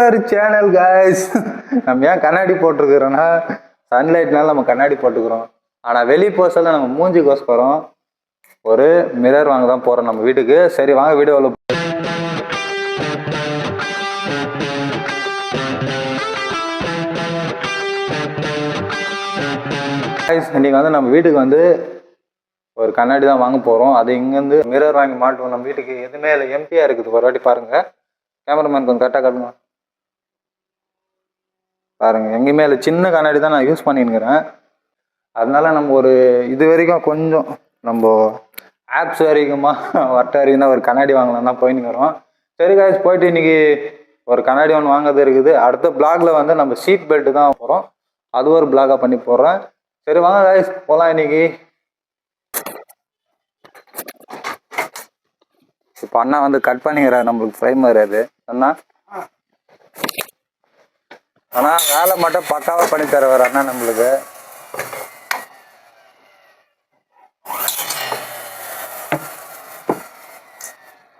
our channel guys. நம்ம ஏன் கண்ணாடி போட்டுருக்கிறோம்னா சன்லைட்னால நம்ம கண்ணாடி போட்டுக்கிறோம். ஆனால் வெளியே போக சொல்ல நம்ம மூஞ்சிக்கோஸ்கரம் ஒரு மிரர் வாங்க தான் போகிறோம் நம்ம வீட்டுக்கு. சரி வாங்க வீடியோவில் இன்னைக்கு வந்து நம்ம வீட்டுக்கு வந்து ஒரு கண்ணாடி தான் வாங்க போகிறோம். அது இங்கேருந்து மிரர் வாங்கி மாட்டுவோம் நம்ம வீட்டுக்கு. எதுவுமே இல்லை, எம்டியாக இருக்குது. ஒரு வாட்டி பாருங்கள், கேமராமேன் கொஞ்சம் கரெக்டாக காட்டுங்க. பாருங்கள், எங்கேயுமே இல்லை, சின்ன கண்ணாடி தான் நான் யூஸ் பண்ணின்னுக்கிறேன். அதனால நம்ம ஒரு இது வரைக்கும் கொஞ்சம் நம்ம ஆப்ஸ் வரைக்குமா வட்ட வரைக்கும் தான் ஒரு கண்ணாடி வாங்கலாம் தான் போயின்னுக்கிறோம். சரி காய்ச்சி போயிட்டு இன்னைக்கு ஒரு கண்ணாடி ஒன்று வாங்கிறது இருக்குது. அடுத்த பிளாகில் வந்து நம்ம சீட் பெல்ட்டு தான் போகிறோம், அது ஒரு பிளாகாக பண்ணி போடுறேன். சரி வாங்க காய்ஸ் போகலாம். இன்னைக்கு இப்போ அண்ணா வந்து கட் பண்ணிக்கிறார் நம்மளுக்கு ஃப்ரேம் வராது அண்ணா. ஆனால் வேலை மட்டும் பக்காவாக பண்ணி தருவார் அண்ணா நம்மளுக்கு.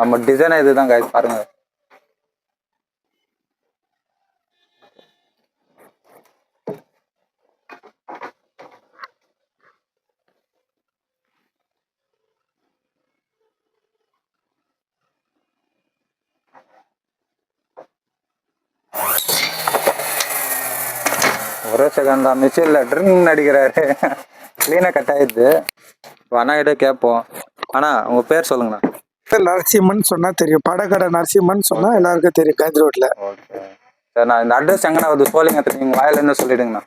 நம்ம டிசைன் இதுதான் காய்ஸ் பாருங்க. ஒரே செகண்ட் தான், மிஷினில் ட்ரிங் அடிக்கிறாரு, க்ளீனாக கட் ஆகிடுது. இப்போ அண்ணா கிட்டே கேட்போம். அண்ணா உங்கள் பேர் சொல்லுங்கண்ணா. நரசிம்மன் சொன்னால் தெரியும், படக்கடை நரசிம்மன் சொன்னால் எல்லாருக்கும் தெரியும் காந்தி ரோட்டில். ஓகே சார், நான் இந்த அட்ரஸ் எங்கன்னா வந்து சொல்லுங்க, நீங்கள் வாயிலேருந்து சொல்லிடுங்கண்ணா.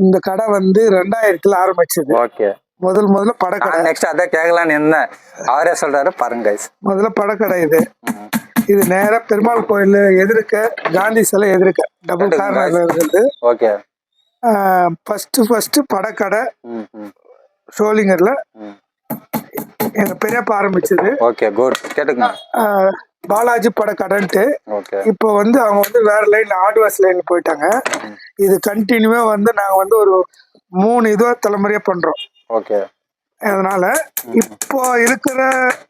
இந்த கடை வந்து 2000 ஆரம்பிச்சது. ஓகே, முதல்ல படக்கடை. நெக்ஸ்ட் அதான் கேட்கலான்னு என்ன அவரே சொல்கிறாரு பாருங்க கைஸ். முதல்ல படக்கடை இது நேராக பெருமாள் கோயில் எதிர்க்க, காந்தி சிலை எதிர்க்க, டபுள் கார்னர்ல இருக்குது. ஓகே, ஃபர்ஸ்ட் படக்கடை ஷோலிங்கர்ல எங்க பெரியப்பா ஆரம்பிச்சது. ஓகே குட், கேட்டுங்க. பாலாஜி படக்கடைன்ட்டு இப்போ வந்து அவங்க வந்து வேற லைன்ல ஆட்வாஸ் லைன்ல போயிட்டாங்க. இது கண்டினியூவா வந்து நாங்க வந்து ஒரு 3 இதுவா தலைமுறையா பண்றோம். ஓகே, அதனால இப்போ இருக்கிற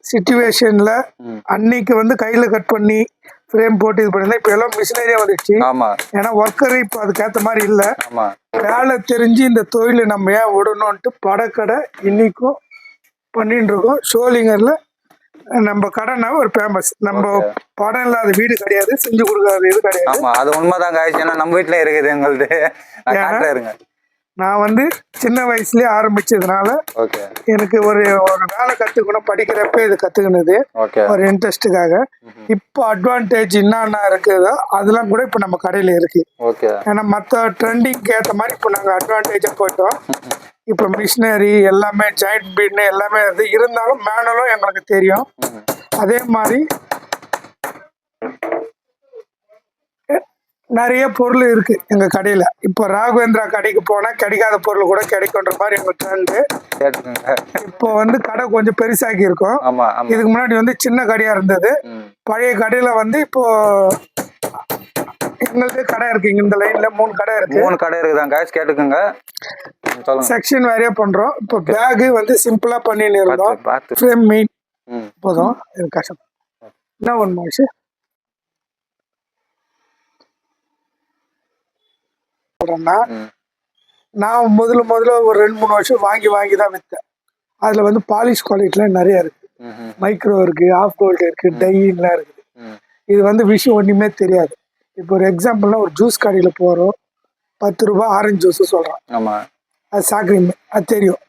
சிச்சுவேஷன்ல அன்னைக்கு வந்து கையில கட் பண்ணி ஃப்ரேம் போட்டு இது பண்ணிருந்தா இப்ப எல்லாம் மிஷினரியா வந்துடுச்சு. ஏன்னா ஒர்க்கர் இப்போ அதுக்கேற்ற மாதிரி இல்ல. வேலை தெரிஞ்சு இந்த தொழில நம்ம ஏன் விடணும்ட்டு படக்கடை இன்னைக்கும் பண்ணிட்டு இருக்கோம். ஷோலிங்கர்ல நம்ம கடைனா ஒரு ஃபேமஸ். நம்ம படம் இல்லாத வீடு கிடையாது, செஞ்சு கொடுக்காத இது கிடையாது. அது உண்மைதான் காய்ச்சி, ஏன்னா நம்ம வீட்டுல இருக்குது எங்களுது. நான் வந்து சின்ன வயசுலயே ஆரம்பிச்சதுனால எனக்கு ஒரு வேலை கத்துக்கணும், படிக்கிறப்ப இது கத்துக்கினது ஒரு இன்ட்ரெஸ்டுக்காக. இப்போ அட்வான்டேஜ் என்னென்ன இருக்குதோ அதெல்லாம் கூட இப்போ நம்ம கடையில இருக்கு. ஏன்னா மற்ற ட்ரெண்டிங்க்கு ஏற்ற மாதிரி இப்போ நாங்கள் அட்வான்டேஜா போயிட்டோம். இப்போ மிஷினரி எல்லாமே ஜாயிண்ட் பீட்னு எல்லாமே இருந்தாலும் மேனுவலும் எங்களுக்கு தெரியும். அதே மாதிரி நிறைய பொருள் இருக்கு எங்க கடையில. இப்போ ராகவேந்திரா கடைக்கு போனா கிடைக்காத பொருள் கூட கிடைக்கும்ன்ற மாதிரி எங்க ட்ரெண்டு. இப்போ வந்து கடை கொஞ்சம் பெருசாக்கி இருக்கும். இதுக்கு முன்னாடி வந்து சின்ன கடையா இருந்தது. பழைய கடையில வந்து இப்போ எங்களுக்கு கடை இருக்கு. இந்த லைன்ல 3 கடை இருக்கு. 3 கடை இருக்குதாங்க, கேட்டுக்கோங்க. செக்ஷன் வேறையா பண்றோம். இப்போ பேக் வந்து சிம்பிளா பண்ணின்னு இருந்தோம். ஃப்ரேம் மெயின் போதும், இது கஷ்டம். என்ன ஒன்று விஷயம் சொல்றேன்னா, நான் முதல்ல ஒரு 2-3 வருஷம் வாங்கி தான் விற்றேன். அதுல வந்து பாலிஷ் குவாலிட்டிலாம் நிறைய இருக்கு. மைக்ரோ இருக்கு, ஆஃப் கோல்டு இருக்கு, டைலாம் இருக்குது. இது வந்து விஷயம் ஒன்றுமே தெரியாது. இப்போ ஒரு எக்ஸாம்பிள்னா ஒரு ஜூஸ் கடையில போறோம், 10 ரூபாய் ஆரஞ்சு ஜூஸ் சொல்றான், அது சாக்ரீம், அது தெரியும்.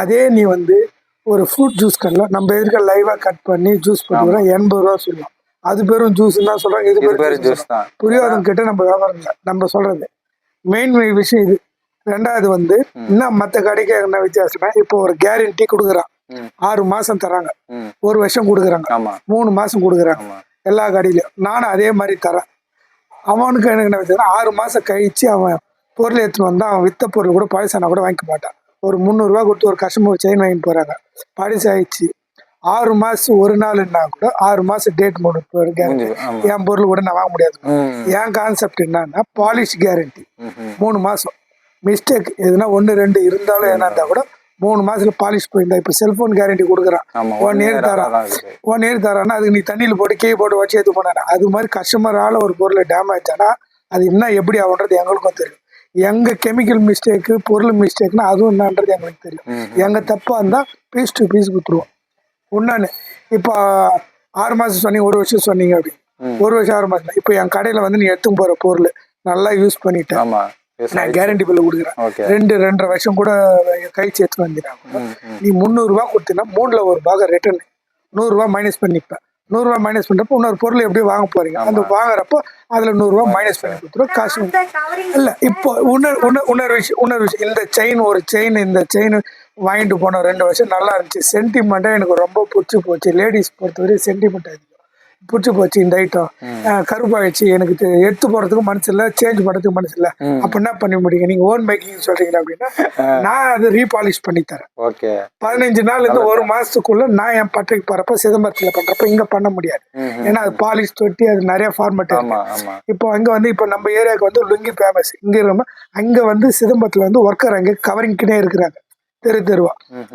அதே நீ வந்து ஒரு ஃப்ரூட் ஜூஸ் கடையில் நம்ம எதிர்க்க லைவா கட் பண்ணி ஜூஸ் பண்ணி 80 ரூபா சொல்லலாம். அது பேரும் ஜூஸ் தான் சொல்றாங்க, இது பேரும் ஜூஸ் தான். புரியாதவங்க கிட்ட நம்ம வியாபாரம் இல்லை, நம்ம சொல்றது மெயின் விஷயம் இது. 2வது வந்து இன்னும் மற்ற கடைக்கு என்ன வித்தியாசம்னா, இப்போ ஒரு கேரண்டி கொடுக்குறான், 6 மாசம் தராங்க, 1 வருஷம் கொடுக்குறாங்க, 3 மாசம் கொடுக்குறாங்க எல்லா கடையிலையும். நானும் அதே மாதிரி தரேன். அவனுக்கு எனக்கு என்ன வித்தியாசம், 6 மாசம் கழிச்சு அவன் பொருள் எடுத்துன்னு வந்தா அவன் வித்த பொருள் கூட பழசானா கூட வாங்கிக்க மாட்டான். ஒரு 300 ரூபா கொடுத்து ஒரு கஸ்டமர் செயின் வாங்கிட்டு போறாங்க, பழசாயிடுச்சு. 6 மாசம் ஒரு நாள்னா கூட 6 மாசம் டேட் முடிவு என் பொருள் கூட நான் வாங்க முடியாது. என் கான்செப்ட் என்னன்னா பாலிஷ் கேரண்டி 3 மாசம். மிஸ்டேக் எதுனா 1-2 இருந்தாலும் என்ன இருந்தா கூட 3 மாசத்துல பாலிஷ் போயிருந்தா. இப்போ செல்போன் கேரண்டி கொடுக்குறான், ஆமா 1 இயர் தரான். 1 இயர் தரான்னா அதுக்கு நீ தண்ணியில் போட்டு கீ போட்டு வச்சு எடுத்து போனா, அது மாதிரி கஸ்டமரால் ஒரு பொருள் டேமேஜ் ஆனால் அது என்ன எப்படி ஆகுன்றது எங்களுக்கும் தெரியும். எங்க கெமிக்கல் மிஸ்டேக்கு பொருள் மிஸ்டேக்னா அதுவும் என்னன்றது எங்களுக்கு தெரியும். எங்க தப்பா இருந்தால் பீஸ் டு பீஸ் கொடுத்துருவோம். ஒன்னான்னு இப்போ 6 மாசம் சொன்னீங்க, 1 வருஷம் சொன்னீங்க அப்படி, 1 வருஷம் 6 மாசம். இப்போ என் கடையில் வந்து நீ எடுத்து போகிற பொருள் நல்லா யூஸ் பண்ணிட்டேன், நான் கேரண்டி பில்லு கொடுக்குறேன். 2-2.5 வருஷம் கூட கழிச்சு எடுத்து வந்துடுறாங்க. நீ 300 ரூபா கொடுத்தீங்கன்னா 3ல் ஒரு பாகம் ரிட்டர்ன், 100 ரூபா மைனஸ் பண்ணிப்பேன். 100 ரூபா மைனஸ் பண்ணுறப்போ இன்னொரு பொருள் எப்படி வாங்க போறீங்க, அந்த வாங்குறப்போ அதில் 100 ரூபா மைனஸ் பண்ணி கொடுத்துரும் காசு. இல்லை இப்போ இன்னொரு விஷயம், இந்த செயின் ஒரு செயின், இந்த செயின் வாங்கிட்டு போனோம் 2 வருஷம் நல்லா இருந்துச்சு. சென்டிமெண்ட்டாக எனக்கு ரொம்ப பிடிச்சி போச்சு. லேடிஸ் பொறுத்தவரை சென்டிமெண்ட் அதிகம் பிடிச்சி போச்சு. இந்த ஐட்டம் கருப்பாயிடுச்சு, எனக்கு எடுத்து போறதுக்கு மனசு இல்லை, சேஞ்ச் பண்ணுறதுக்கு மனசு இல்லை. அப்போ என்ன பண்ணி முடியுங்க, நீங்க ஓன் மேக்கிங் சொல்றீங்களா அப்படின்னா நான் அதை ரீபாலிஷ் பண்ணி தரேன். 15 நாள்ல இருந்து 1 மாசத்துக்குள்ள நான் என் பட்டைக்கு போறப்ப சிதம்பரத்தில் பண்றப்ப இங்க பண்ண முடியாது. ஏன்னா அது பாலிஷ் தொட்டி, அது நிறைய ஃபார்மேட் இருக்கு. இப்போ அங்க வந்து இப்போ நம்ம ஏரியாவுக்கு வந்து லுங்கி ஃபேமஸ், இங்க இருக்க அங்க வந்து சிதம்பரத்துல வந்து ஒர்க்கர் அங்கே கவரிங்கிட்டே இருக்கிறாங்க தெருவா.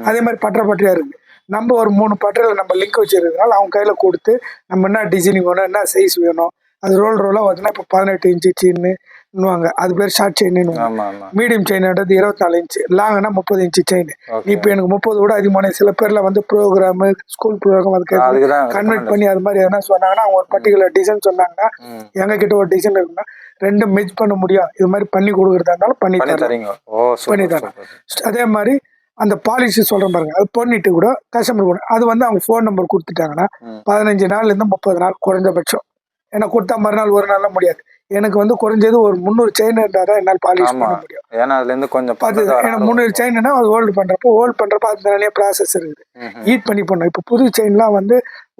அதே மாதிரி பட்டறையா இருக்கு. நம்ம ஒரு 3 பட்டறையில் நம்ம லிங்க் வச்சிருக்கிறதுனால அவங்க கையில கொடுத்து நம்ம என்ன டிசைனிங் வேணும், என்ன சைஸ் வேணும், அது ரோலா பார்த்தீங்கன்னா இப்போ 18 இன்ச்சு செயின்னுவாங்க, அது பேர் ஷார்ட் செயின். மீடியம் செயின்ன்றது 24 இன்ச்சு, லாங்னா 30 இன்ச்சு செயின். இப்போ எனக்கு 30 விட அதிகமான சில பேர்ல வந்து ப்ரோக்ராமு ஸ்கூல் ப்ரோக்ராம் அதுக்கு கன்வெர்ட் பண்ணி அது மாதிரி எதனா சொன்னாங்கன்னா அவங்க ஒரு பர்டிகுலர் டிசைன் சொன்னாங்கன்னா எங்க கிட்ட ஒரு டிசைன் இருக்குன்னா 2 மெர்ஜ் பண்ண முடியும். இது மாதிரி பண்ணி கொடுக்குறதா இருந்தாலும் பண்ணி தரேன். அதே மாதிரி அந்த பாலிஷ் சொல்றேன் பாருங்க, அது பண்ணிட்டு கூட கஸ்டமர் கூட அது வந்து அவங்க ஃபோன் நம்பர் கொடுத்துட்டாங்கன்னா 15 நாள்ல இருந்து 30 நாள் குறைஞ்சபட்சம். ஏன்னா கொடுத்தா மறுநாள் ஒரு நாள்லாம் முடியாது. எனக்கு வந்து குறைஞ்சது ஒரு 300 செயின் இருந்தால் தான் என்னால் பாலிஷ் பண்ண முடியும். ஏன்னா அதுல இருந்து கொஞ்சம் ஏன்னா 300 செயின்னா அது ஹோல்டு பண்றப்போ அது நிறைய ப்ராசஸ் இருக்குது, ஹீட் பண்ணி பண்ணோம். இப்போ புது செயின்லாம் வந்து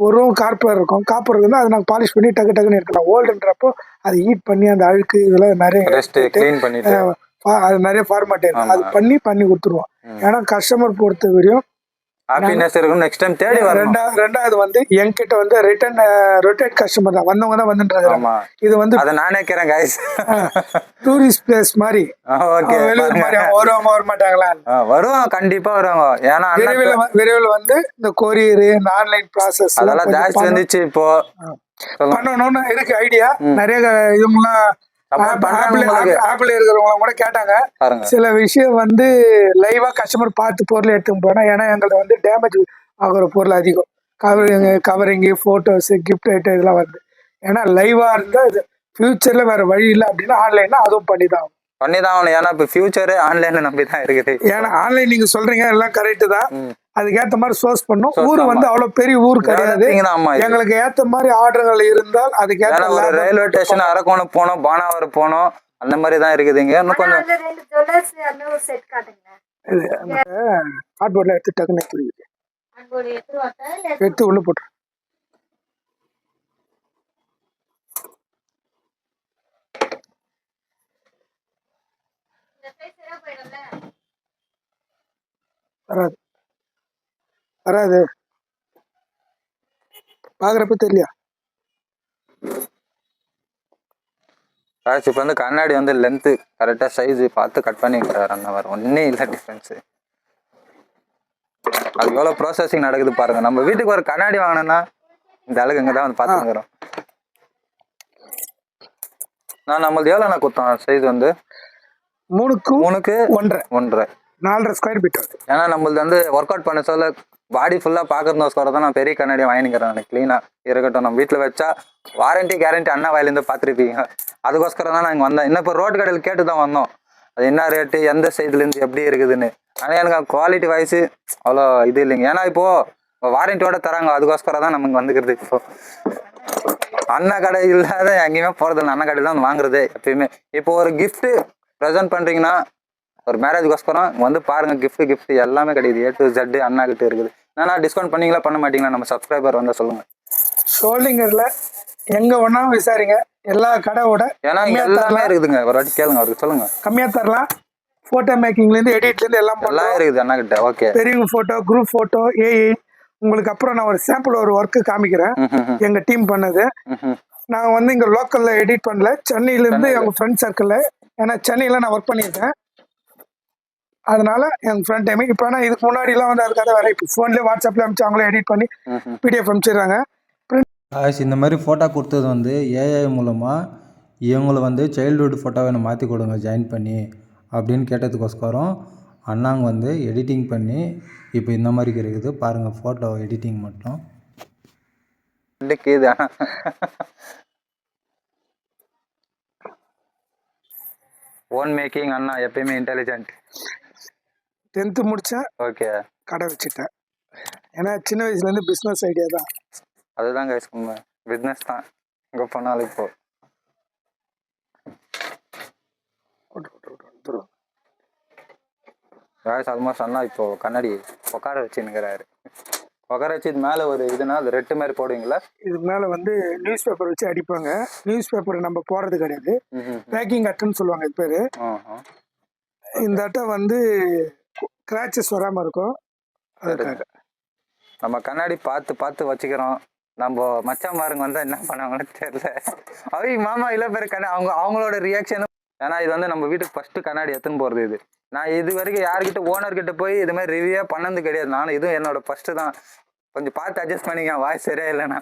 ஒரு காப்பர் இருக்கும், காப்பர் இருக்குன்னா அதை நாங்கள் பாலிஷ் பண்ணி டக்குன்னு எடுக்கலாம். ஓல்டுன்றப்போ அது ஹீட் பண்ணி அந்த அழுக்கு இதெல்லாம் நிறைய அது நிறைய ஃபார்மேட் இருக்கு, அது பண்ணி கொடுத்துருவோம். ஏன்னா கஸ்டமர் பொறுத்த வரையும் நெக்ஸ்ட் டைம் தேடி வரும். ரெண்டாவது வந்து என்கிட்ட வந்து ரொட்டேட் கஸ்டமர் தான், வந்தவங்க தான் வந்துன்றது. இது வந்து அதை நானே கேக்குறேன் गाइस, டூரிஸ்ட் பிளேஸ் மாதிரி. வெளியூர் மாதிரி வருவாங்க, வர மாட்டாங்களா? வருவாங்க, கண்டிப்பா வருவாங்க. ஏன்னா விரைவில் வந்து இந்த கொரியர், இந்த ஆன்லைன் ப்ராசஸ் அதெல்லாம் ஜாஸ்தி வந்துச்சு. இப்போ பண்ணணும்னு இருக்கு ஐடியா. நிறைய இவங்கலாம் ஆப்பிள் இருக்கிறவங்க கூட கேட்டாங்க. சில விஷயம் வந்து லைவா கஸ்டமர் பார்த்து பொருள் எடுத்துன்னு போனா, ஏன்னா எங்களுக்கு வந்து டேமேஜ் ஆகுற பொருள் அதிகம். கவரிங்கு, போட்டோஸ், கிஃப்ட் ஐட்டம் இதெல்லாம் வருது. ஏன்னா லைவா இருந்தா இது ஃபியூச்சர்ல வேற வழி இல்லை அப்படின்னா ஆன்லைன்ல அதுவும் பண்ணிதான் ஆகணும். ஏன்னா இப்போ ஃபியூச்சர் ஆன்லைன்ல நம்பி தான் இருக்குது. ஏன்னா ஆன்லைன் நீங்க சொல்றீங்க எல்லாம் கரெக்ட் தான், அதுக்கேற்ற மாதிரி சோர்ஸ் பண்ணும். ஊர் வந்து அவ்வளவு பெரிய ஊர் கிடையாது, எங்களுக்கு ஏத்த மாதிரி ஆர்டர்கள் இருந்தால் அதுக்கேற்ற ரயில்வே ஸ்டேஷன் அரக்கோணம் போனோம், பானாவர் போனோம், அந்த மாதிரி தான் இருக்குதுங்க. இன்னும் கொஞ்சம் ஹார்ட்போர்ட்ல எடுத்து டக்குன்னு எடுத்து உள்ள போட்டு வராது பாக்குறப்ப தெரியலையா? இப்போ வந்து கண்ணாடி வந்து லென்த்து கரெக்டாக சைஸு பார்த்து கட் பண்ணிக்கிறார் அண்ணவர், ஒன்றே இல்லை டிஃப்ரென்ஸு. அது எவ்வளோ ப்ராசஸிங் நடக்குது பாருங்க. நம்ம வீட்டுக்கு ஒரு கண்ணாடி வாங்கினோன்னா இந்த அளவுக்கு இங்கே தான் வந்து பார்த்துக்கிறோம். நான் நம்மளுக்கு எவ்வளோ நான் கொடுத்தோம் சைஸ் வந்து 3க்கு 1.5 4.5 ஸ்கொயர் ஃபீட். ஏன்னா நம்மளுக்கு வந்து ஒர்க் அவுட் பண்ண சொல்ல பாடி ஃபுல்லாக பார்க்கறதுக்கோசரம் தான் நான் பெரிய கண்ணாடி வாங்கிக்கிறேன். எனக்கு க்ளீனாக இருக்கட்டும். நம்ம வீட்டில் வச்சா வாரண்டி கேரண்டி அண்ணா வாயிலேருந்து பார்த்துருப்பீங்க. அதுக்கோசரம் தான் நாங்கள் வந்தோம். இன்னும் இப்போ ரோடு கடையில் கேட்டு தான் வந்தோம் அது என்ன ரேட்டு, எந்த சைட்லேருந்து எப்படி இருக்குதுன்னு. ஆனால் எனக்கு குவாலிட்டி வைஸு அவ்வளோ இது இல்லைங்க. ஏன்னா இப்போது வாரண்டியோட தராங்க, அதுக்கோசரம் தான் நமக்கு வந்துக்கிறது. இப்போ அண்ணா கடை இல்லாத எங்கேயுமே போகிறதில்ல, அண்ணா கடை தான் வாங்குறது எப்பயுமே. இப்போ ஒரு கிஃப்ட்டு ப்ரெசென்ட் பண்ணுறீங்கன்னா ஒரு மேரேஜ்க்கோசரம் வந்து பாருங்கள், கிஃப்ட் எல்லாமே கிடைக்குது. A to Z அண்ணா கிட்ட இருக்குது. ஏன்னா டிஸ்கவுண்ட் பண்ணீங்களா பண்ண மாட்டீங்களா? நம்ம சப்ஸ்கிரைபர் வந்தால் சொல்லுங்கள். ஷோல்டிங்கரில் எங்கே ஒன்றா விசாரிங்க, எல்லா கடையோட ஏன்னா எல்லாமே இருக்குதுங்க. ஒரு வாட்டி கேளுங்க, அவருக்கு சொல்லுங்கள், கம்மியாக தரலாம். ஃபோட்டோ மேக்கிங்லேருந்து எடிட்லேருந்து எல்லாம் இருக்குது அண்ணா கிட்ட. ஓகே, பெரியவங்க ஃபோட்டோ, குரூப் ஃபோட்டோ, ஏஐ. உங்களுக்கு அப்புறம் நான் ஒரு சாம்பிள் ஒரு ஒர்க்கு காமிக்கிறேன், எங்கள் டீம் பண்ணது. நான் வந்து இங்கே லோக்கலில் எடிட் பண்ணல, சென்னையிலேருந்து எங்கள் ஃப்ரெண்ட் சர்க்கிளில். ஏன்னா சென்னையில் நான் ஒர்க் பண்ணியிருக்கேன், அதனால என் ஃப்ரண்ட் டைம் இப்போ ஆனால் இதுக்கு முன்னாடிலாம் வந்து அதுக்காக வேற இப்போ ஃபோன்லேயே வாட்ஸ்அப்பில் அனுப்பிச்சு அவங்களே எடிட் பண்ணி பிடிஎஃப் அனுப்பிச்சிடுறாங்க. இந்த மாதிரி ஃபோட்டோ கொடுத்தது வந்து ஏஐ மூலமாக இவங்களை வந்து சைல்டுஹுட் ஃபோட்டோவை எனக்கு மாற்றி கொடுங்க ஜாயின் பண்ணி அப்படின்னு கேட்டதுக்கோஸ்கரம் அண்ணாங்க வந்து எடிட்டிங் பண்ணி இப்போ இந்த மாதிரி இருக்குது பாருங்கள் ஃபோட்டோ எடிட்டிங் மட்டும் ஓன் மேக்கிங் அண்ணா எப்பயுமே இன்டெலிஜென்ட். 10th முடித்தேன், ஓகே, கடை வச்சுட்டேன். ஏன்னா சின்ன வயசுலேருந்து பிஸ்னஸ் ஐடியா தான். அதுதான் கைஸ் உண்மை, பிஸ்னஸ் தான் எங்கே போனாலும். இப்போ கைஸ் ஆல்மோஸ்ட் அண்ணா இப்போ கண்ணாடி உட்கார வச்சுன்னுக்கிறாரு. உட்கார வச்சு இது மேலே ஒரு இதுனா அது ரெட்டு மாதிரி போடுவீங்களா? இதுக்கு மேலே வந்து நியூஸ் பேப்பர் வச்சு அடிப்பாங்க. நியூஸ் பேப்பர் நம்ம போடுறது கிடையாது, பேக்கிங் அட்டைன்னு சொல்லுவாங்க இது பேர். இந்த அட்டை வந்து கிராச்சஸ் வராமல் இருக்கும். அதுக்காக நம்ம கண்ணாடி பார்த்து பார்த்து வச்சுக்கிறோம். நம்ம மச்சாமாருங்க வந்தால் என்ன பண்ணாங்கன்னு தெரியல. அவங்க மாமா இல்லை பேர் அவங்களோட ரியாக்ஷனும். ஏன்னா இது வந்து நம்ம வீட்டுக்கு ஃபஸ்ட்டு கண்ணாடி எடுத்துன்னு போகிறது. இது நான் இது வரைக்கும் யார்கிட்ட ஓனர்கிட்ட போய் இது மாதிரி ரிவ்யூவாக பண்ணது கிடையாது. நானும் இதுவும் என்னோட ஃபஸ்ட்டு தான். கொஞ்சம் பார்த்து அட்ஜஸ்ட் பண்ணிக்க, வாய்ஸ் சரியா இல்லைண்ணா.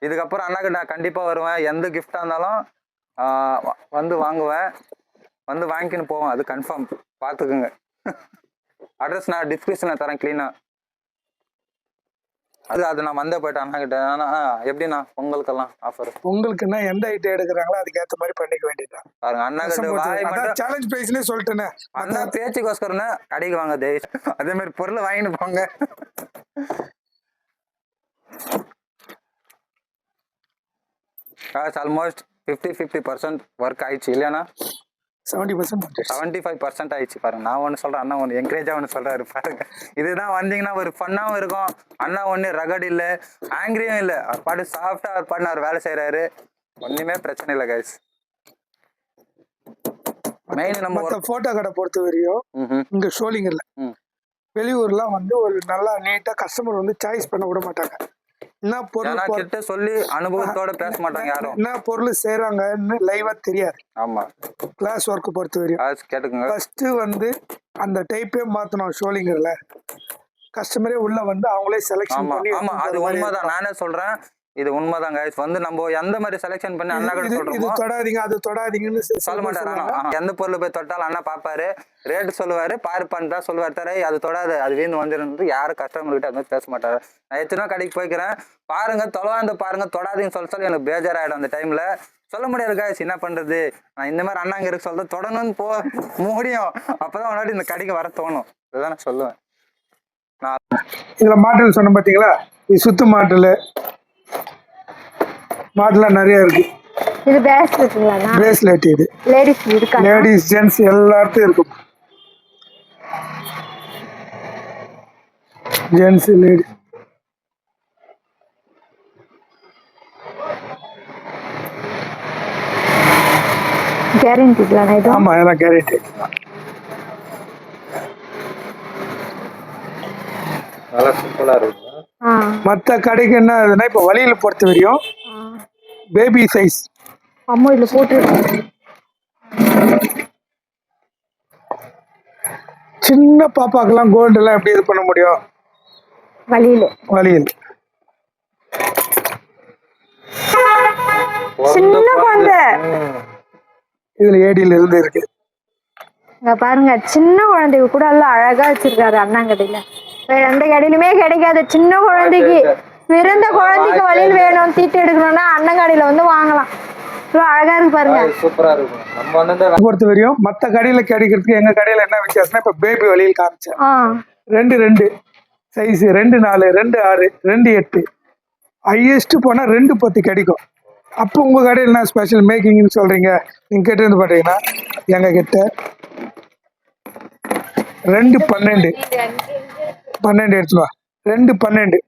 இதுக்கப்புறம் அண்ணாக்கு நான் கண்டிப்பாக வருவேன். எந்த கிஃப்டாக இருந்தாலும் வந்து வாங்குவேன், வந்து வாங்கிக்கின்னு போவேன். அது கன்ஃபார்ம், பார்த்துக்குங்க. அட்ரஸ் நான் டிஸ்கிரிப்ஷனில் தரேன் க்ளீனாக. அது நான் வந்தே போயிட்டேன் அண்ணா கிட்ட. ஆனால் எப்படிண்ணா பொங்கலுக்கெல்லாம் ஆஃபர்? பொங்கலுக்குன்னா எந்த ஐட்டம் எடுக்கிறாங்களோ அதுக்கேற்ற மாதிரி பண்ணிக்க வேண்டியதுதான். பாருங்க அண்ணா கிட்ட சேலஞ்ச் பிரைஸ்னே சொல்லிட்டேனே. அண்ணா பேச்சுக்கோஸ்கரம்னா கடைக்கு வாங்க தே, அதே மாதிரி பொருளை வாங்கிட்டு போங்க. ஆல்மோஸ்ட் 50% ஒர்க் ஆயிடுச்சு இல்லையாண்ணா? 75% ஆயிடுச்சு. பாருங்க, நான் ஒன்று சொல்றேன், அண்ணா ஒன்று என்கரேஜாக ஒன்று சொல்றாரு. பாருங்க, இதுதான் வந்தீங்கன்னா ஒரு ஃபன்னாகவும் இருக்கும். அண்ணா ஒன்று ரகட் இல்லை, ஆங்கிரியும் இல்லை, அவர் பாட்டு சாஃப்டா அவர் பாட்டு அவர் வேலை செய்யறாரு. ஒன்றுமே பிரச்சனை இல்லை கைஸ். மெயின் நம்ம போட்டோ கடை பொறுத்த வரையும் இங்க ஷோலிங்கர்ல வெளியூர்லாம் வந்து ஒரு நல்லா நீட்டா கஸ்டமர் வந்து சாய்ஸ் பண்ண விட மாட்டாங்க. என்ன பொருள் சொல்லி அனுபவத்தோட பேச மாட்டாங்க யாரும். என்ன பொருள் செய்யறாங்கன்னு லைவா தெரியாது. ஆமா, கிளாஸ் ஒர்க் பொறுத்த வரையும் கேட்டுக்கோங்க. ஃபர்ஸ்ட் வந்து அந்த டைப்பே மாத்தணும். ஷோலிங்கர்ல கஸ்டமரே உள்ள வந்து அவங்களே செலக்ஷன் பண்ணி. ஆமா, அது உண்மைதான். நானே சொல்றேன், இது உண்மைதான் கைஸ். வந்து நம்ம எந்த மாதிரி செலக்ஷன் பண்ணி அண்ணா கிட்ட சொல்றோம், இது தொடாதீங்க அது தொடாதீங்கன்னு சொல்ல மாட்டாரு. எந்த பொருள் போய் தொட்டாலும் அண்ணா பாப்பாரு, ரேட் சொல்லுவாரு, பாரு பண்ணிட்டா சொல்லுவாரு, தர அது தொடாது அது வீந்து வந்துருந்து யாரும் கஸ்டமர் கிட்ட அது பேச மாட்டாரு. நான் எத்தனை கடைக்கு போய்க்கிறேன், பாருங்க தொலைவாந்து பாருங்க, தொடாதீங்கன்னு சொல்லி எனக்கு பேஜாராயிடும். அந்த டைம்ல சொல்ல முடியாது கைஸ், என்ன பண்றது. நான் இந்த மாதிரி அண்ணாங்க இருக்கு சொல்ல தொடணும்னு முடியும். அப்பதான் முன்னாடி இந்த கடைக்கு வர தோணும். இதுதான் நான் சொல்லுவேன். இதுல மாடல் சொன்ன பாத்தீங்களா, இது சுத்து மாடல் மாடலாம் நிறைய இருக்கு. இது பிரேஸ்லெட்ங்களா? பிரேஸ்லெட் இது லேடிஸ் இருக்கா? லேடிஸ் ஜென்ட்ஸ் எல்லாருக்கும் இருக்கும். ஜென்ட்ஸ் லேடிஸ் கேரண்டி இல்லனா இது? ஆமா, எல்லாம் கேரண்டி. நல்லா சிம்பிளா இருக்கு. மற்ற கடைக்கு என்ன ஆகுதுன்னா, இப்போ வழியில பொறுத்த வரையும் பேபி சைஸ். அம்மா இதுல போட்டு சின்ன பாப்பாக்கெல்லாம் கோல்டு எல்லாம் எப்படி இது பண்ண முடியும்? வழியில சின்ன குழந்தை. இதுல ஏடியில இருந்து இருக்கு. இங்க பாருங்க, சின்ன குழந்தைக்கு கூட எல்லாம் அழகா வச்சிருக்காரு அண்ணாங்கடையில. வேற எந்த கடையிலுமே கிடைக்காது. சின்ன குழந்தைக்கு, பிறந்த குழந்தைக்கு வழியில் வேணும் தீட்டு எடுக்கணும்னா அண்ணங்கடையில வந்து வாங்கலாம். அழகா இருக்கு பாருங்க, சூப்பரா இருக்கும். நம்ம வந்து பொறுத்த வரையும் மற்ற கடையில கிடைக்கிறதுக்கு எங்க கடையில என்ன வித்தியாசம்னா, இப்ப பேபி வழியில் காமிச்சேன். 2 சைஸ் 2 4 2 6 2 8 ஹையஸ்ட் போனா 2 10 கிடைக்கும். அப்போ உங்க கடையில் என்ன ஸ்பெஷல் மேக்கிங்னு சொல்றீங்க? நீங்க கேட்டு வந்து பாத்தீங்கன்னா எங்க கிட்ட 2 12 எடுத்துவா. 2 12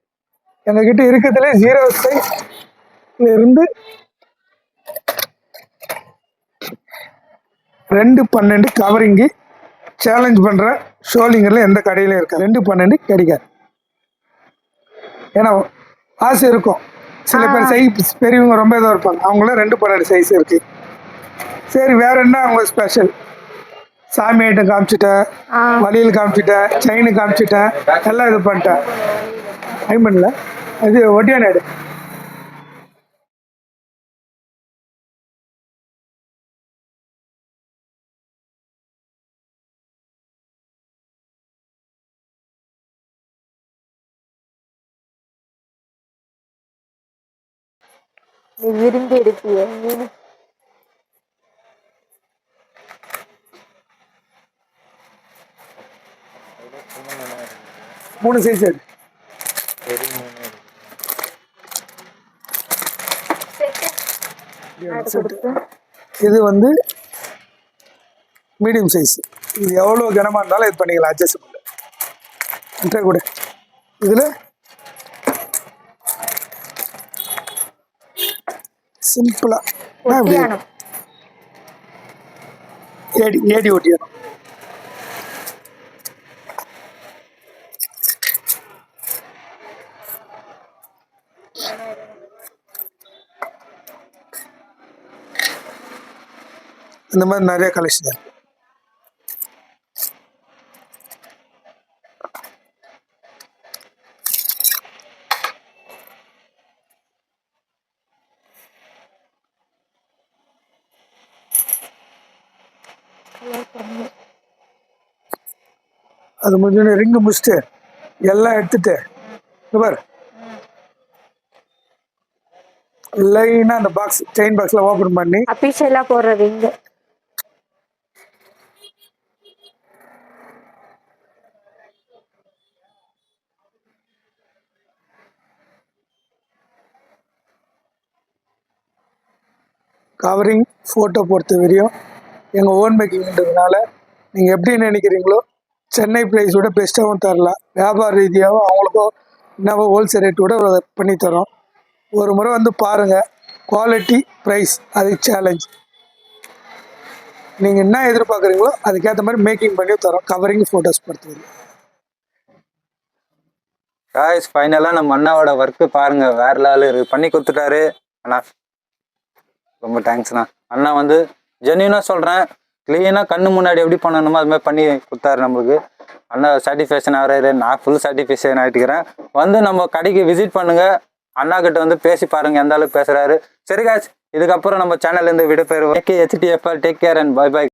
எங்க கிட்ட இருக்கிறதுல 0 சைஸ்ல இருந்து 2 12 கவரிங்கு சேலஞ்ச் பண்ற. ஷோலிங்கர்ல எந்த கடையில இருக்கா 2 12 கிடைக்காது. ஏன்னா ஆசை இருக்கும், சில பேர் சைஸ் பெரியவங்க ரொம்ப இதாக இருப்பாங்க, அவங்கள 2 12 சைஸ் இருக்கு. சரி, வேற என்ன அவங்க ஸ்பெஷல்? சாமி ஐட்டம் காமிச்சிட்டேன், ஆ. வளையல் காமிச்சிட்டேன், செயின் காமிச்சிட்டேன், எல்லாம் இது பண்ணிட்டேன். ஐமன்ல இது ஒட்டியானாடு. நீ விரும்பி எடுப்பிய மீன். 3 சைஸ் எடு. இது வந்து மீடியம் சைஸ். இது எவ்வளோ கனமாக இருந்தாலும் இது பண்ணிக்கலாம், அட்ஜஸ்ட் பண்ண கூட. இதில் சிம்பிளாக ஒட்டியானம். ஏடி ஒட்டியானம். இந்த மாதிரி நிறைய கலெக்ஷன் இருக்கு. அது முடிஞ்சோடனே ரிங்கு முடிச்சுட்டு எல்லாம் எடுத்துட்டு இங்க பாரு, லைனா அந்த பாக்ஸ் செயின் பாக்ஸ்ல ஓபன் பண்ணி அபிஷியலா போடுறது இங்க. கவரிங் ஃபோட்டோ பொறுத்த வரையும் எங்கள் ஓன் மேக்கிங்ன்றதுனால நீங்கள் எப்படி நினைக்கிறீங்களோ சென்னை ப்ரைஸோட பெஸ்ட்டாகவும் தரலாம், வியாபார ரீதியாகவும் அவங்களுக்கும் என்னவோ ஹோல்சேல் ரேட்டோட பண்ணி தரோம். ஒரு முறை வந்து பாருங்கள், குவாலிட்டி ப்ரைஸ் அது சேலஞ்ச். நீங்கள் என்ன எதிர்பார்க்குறீங்களோ அதுக்கேற்ற மாதிரி மேக்கிங் பண்ணி தரோம், கவரிங் ஃபோட்டோஸ் பொறுத்த வரையும். காய்ஸ் ஃபைனலாக நம்ம அண்ணாவோட ஒர்க்கு பாருங்க, வேற லெவல் பண்ணி கொடுத்துட்டாரு அண்ணா. ரொம்ப தேங்க்ஸ்ண்ணா. அண்ணா வந்து ஜென்யூனாக சொல்கிறேன், க்ளீனாக கண்ணு முன்னாடி எப்படி பண்ணணுமோ அது மாதிரி பண்ணி கொடுத்தாரு நம்மளுக்கு. அண்ணா சாட்டிஸ்ஃபேக்ஷன் ஆகிறாரு, நான் ஃபுல் சாட்டிஸ்ஃபேக்ஷன் ஆகிட்டுக்கிறேன். வந்து நம்ம கடைக்கு விசிட் பண்ணுங்கள், அண்ணா கிட்ட வந்து பேசி பாருங்கள் எந்த அளவுக்கு பேசுகிறாரு. சரி காய்ஸ், இதுக்கப்புறம் நம்ம சேனல்லேருந்து விடைபெறுவோம். HTFL take care and bye by.